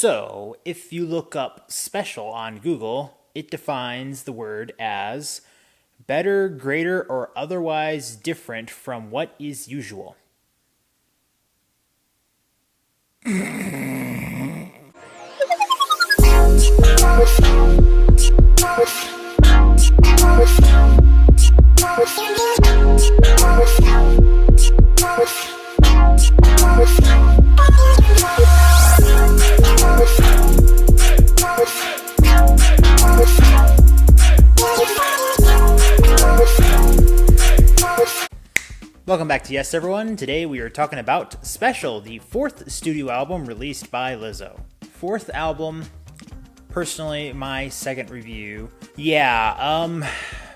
So, if you look up special on Google, it defines the word as better, greater, or otherwise different from what is usual. Welcome back to Y.E.S, everyone. Today we are talking about Special, the fourth studio album released by Lizzo. Fourth album, personally, my second review.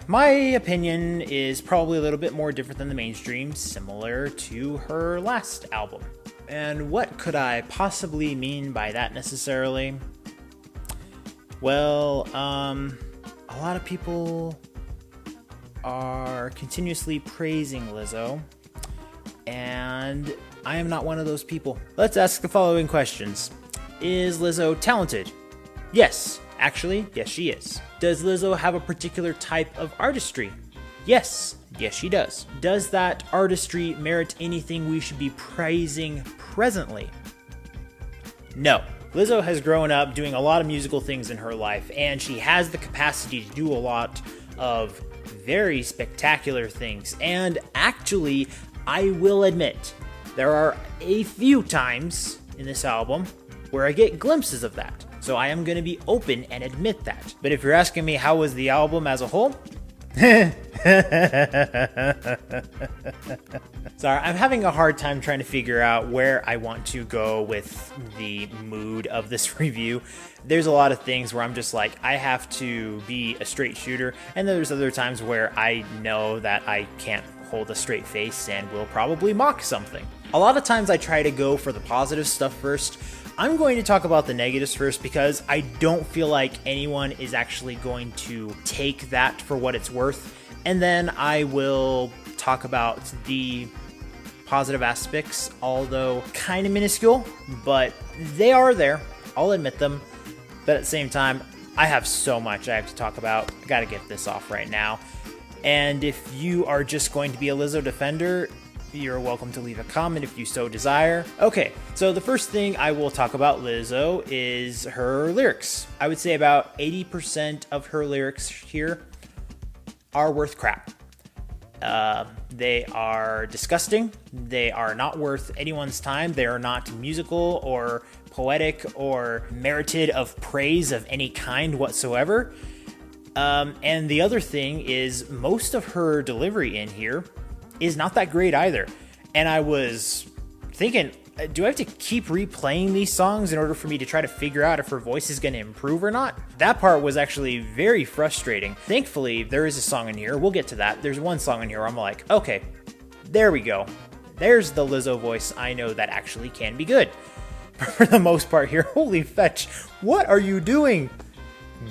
My opinion is probably a little bit more different than the mainstream, similar to her last album. And what could I possibly mean by that necessarily? Well, a lot of people are continuously praising Lizzo, and I am not one of those people. Let's ask the following questions. Is Lizzo talented? Yes. Actually, yes she is. Does Lizzo have a particular type of artistry? Yes. Yes she does. Does that artistry merit anything we should be praising presently? No. Lizzo has grown up doing a lot of musical things in her life, and she has the capacity to do a lot of very spectacular things. And actually, I will admit, there are a few times in this album where I get glimpses of that. So I am going to be open and admit that. But if you're asking me how was the album as a whole? Sorry, I'm having a hard time trying to figure out where I want to go with the mood of this review. There's a lot of things where I'm just like, I have to be a straight shooter, and there's other times where I know that I can't hold a straight face and will probably mock something. A lot of times I try to go for the positive stuff first. I'm going to talk about the negatives first because I don't feel like anyone is actually going to take that for what it's worth. And then I will talk about the positive aspects, although kind of minuscule, but they are there. I'll admit them. But at the same time, I have so much I have to talk about. I gotta get this off right now. And if you are just going to be a Lizzo defender, you're welcome to leave a comment if you so desire. Okay, so the first thing I will talk about Lizzo is her lyrics. I would say about 80% of her lyrics here are worth crap. They are disgusting. They are not worth anyone's time. They are not musical or poetic or merited of praise of any kind whatsoever. And the other thing is most of her delivery in here is not that great either. And I was thinking, do I have to keep replaying these songs in order for me to try to figure out if her voice is going to improve or not? That part was actually very frustrating. Thankfully, there is a song in here. We'll get to that. There's one song in here where I'm like, okay, there we go. There's the Lizzo voice I know that actually can be good. But for the most part here, holy fetch, what are you doing,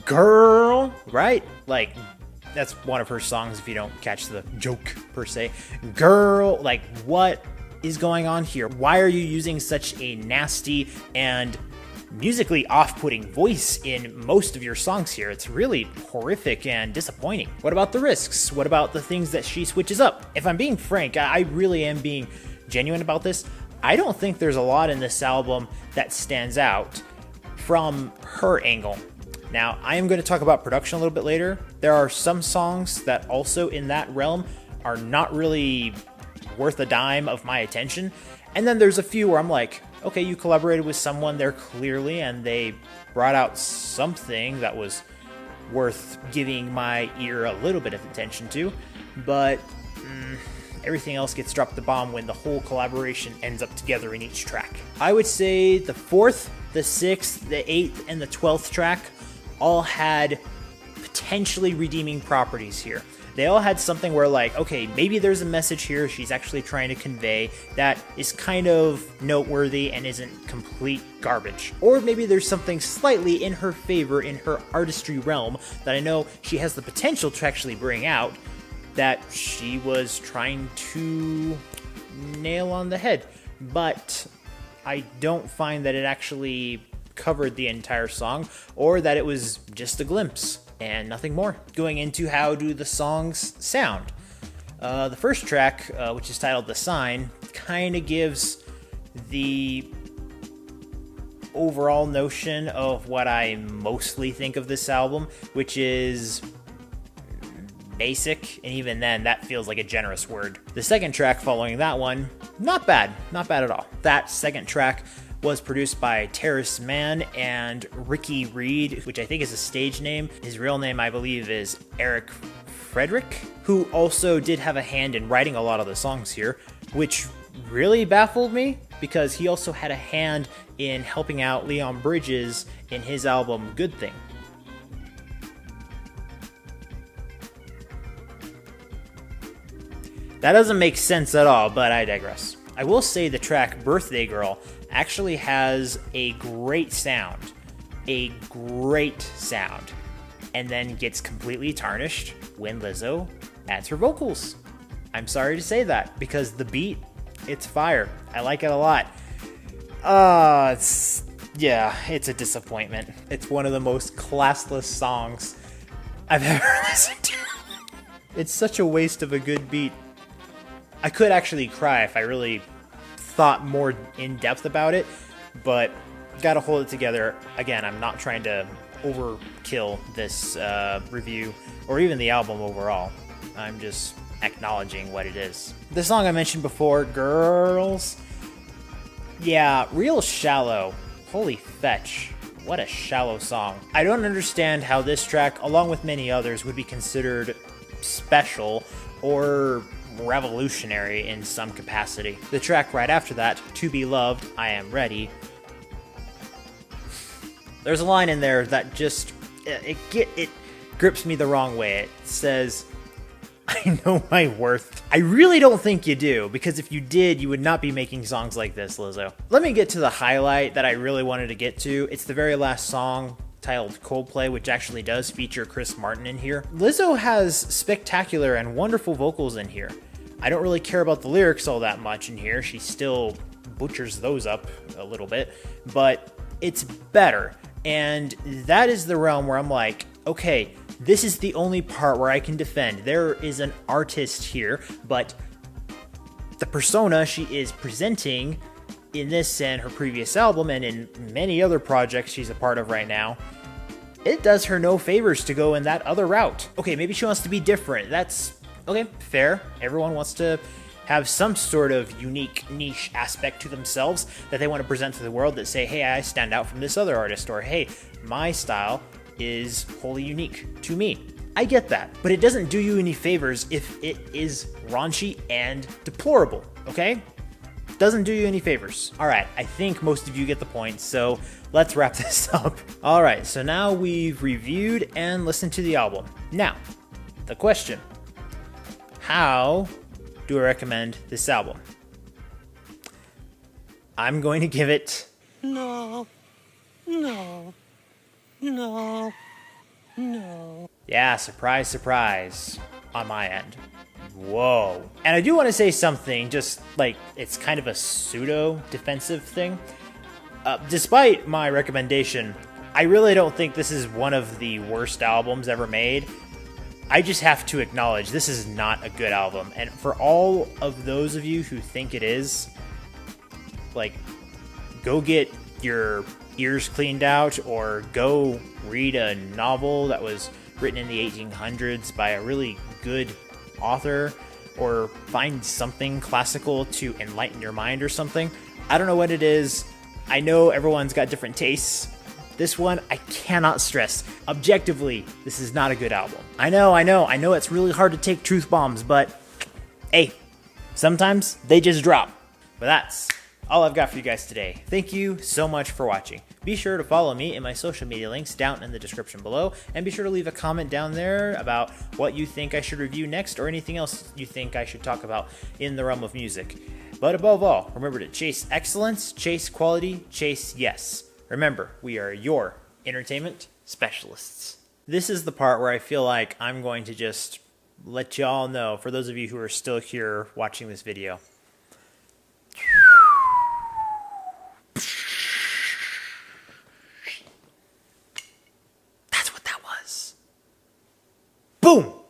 girl? Right? Like, that's one of her songs if you don't catch the joke per se. Girl, like, what is going on here? Why are you using such a nasty and musically off-putting voice in most of your songs here? It's really horrific and disappointing. What about the risks? What about the things that she switches up? If I'm being frank, I really am being genuine about this. I don't think there's a lot in this album that stands out from her angle. Now, I am going to talk about production a little bit later. There are some songs that also in that realm are not really worth a dime of my attention. And then there's a few where I'm like, okay, you collaborated with someone there clearly, and they brought out something that was worth giving my ear a little bit of attention to. But everything else gets dropped the bomb when the whole collaboration ends up together in each track. I would say the 4th, the 6th, the 8th, and the 12th track all had potentially redeeming properties here. They all had something where, like, okay, maybe there's a message here she's actually trying to convey that is kind of noteworthy and isn't complete garbage. Or maybe there's something slightly in her favor in her artistry realm that I know she has the potential to actually bring out that she was trying to nail on the head. But I don't find that it actually covered the entire song, or that it was just a glimpse and nothing more. Going into how do the songs sound. The first track, which is titled The Sign, kind of gives the overall notion of what I mostly think of this album, which is basic, and even then that feels like a generous word. The second track following that one, not bad at all. That second track was produced by Terrace Mann and Ricky Reed, which I think is a stage name. His real name, I believe, is Eric Frederick, who also did have a hand in writing a lot of the songs here, which really baffled me because he also had a hand in helping out Leon Bridges in his album Good Thing. That doesn't make sense at all, but I digress. I will say the track Birthday Girl actually has a great sound, and then gets completely tarnished when Lizzo adds her vocals. I'm sorry to say that, because the beat, it's fire. I like it a lot. It's a disappointment. It's one of the most classless songs I've ever listened to. It's such a waste of a good beat. I could actually cry if I really thought more in depth about it, but gotta hold it together. Again, I'm not trying to overkill this review or even the album overall. I'm just acknowledging what it is. The song I mentioned before, Girls. Yeah, real shallow. Holy fetch. What a shallow song. I don't understand how this track, along with many others, would be considered special or revolutionary in some capacity. The track right after that, To Be Loved, I Am Ready. There's a line in there that just, it grips me the wrong way. It says, I know my worth. I really don't think you do, because if you did, you would not be making songs like this, Lizzo. Let me get to the highlight that I really wanted to get to. It's the very last song, titled Coldplay, which actually does feature Chris Martin in here. Lizzo has spectacular and wonderful vocals in here. I don't really care about the lyrics all that much in here. She still butchers those up a little bit, but it's better. And that is the realm where I'm like, okay, this is the only part where I can defend. There is an artist here, but the persona she is presenting in this and her previous album and in many other projects she's a part of right now, it does her no favors to go in that other route. Okay, maybe she wants to be different. That's okay, fair. Everyone wants to have some sort of unique niche aspect to themselves that they want to present to the world that say, hey, I stand out from this other artist, or hey, my style is wholly unique to me. I get that, but it doesn't do you any favors if it is raunchy and deplorable, okay? Doesn't do you any favors. All right, I think most of you get the point, so let's wrap this up. All right, so now we've reviewed and listened to the album. Now, the question. How do I recommend this album? I'm going to give it... No. Yeah, surprise, surprise on my end. Whoa. And I do want to say something, just like it's kind of a pseudo-defensive thing. Despite my recommendation, I really don't think this is one of the worst albums ever made. I just have to acknowledge this is not a good album. And for all of those of you who think it is, like, go get your ears cleaned out or go read a novel that was written in the 1800s by a really good author, or find something classical to enlighten your mind or something. I don't know what it is. I know everyone's got different tastes. This one, I cannot stress. Objectively, this is not a good album. I know it's really hard to take truth bombs, but hey, sometimes they just drop. But that's all I've got for you guys today. Thank you so much for watching. Be sure to follow me in my social media links down in the description below, and be sure to leave a comment down there about what you think I should review next or anything else you think I should talk about in the realm of music. But above all, remember to chase excellence, chase quality, chase yes. Remember, we are your entertainment specialists. This is the part where I feel like I'm going to just let y'all know, for those of you who are still here watching this video. Boom!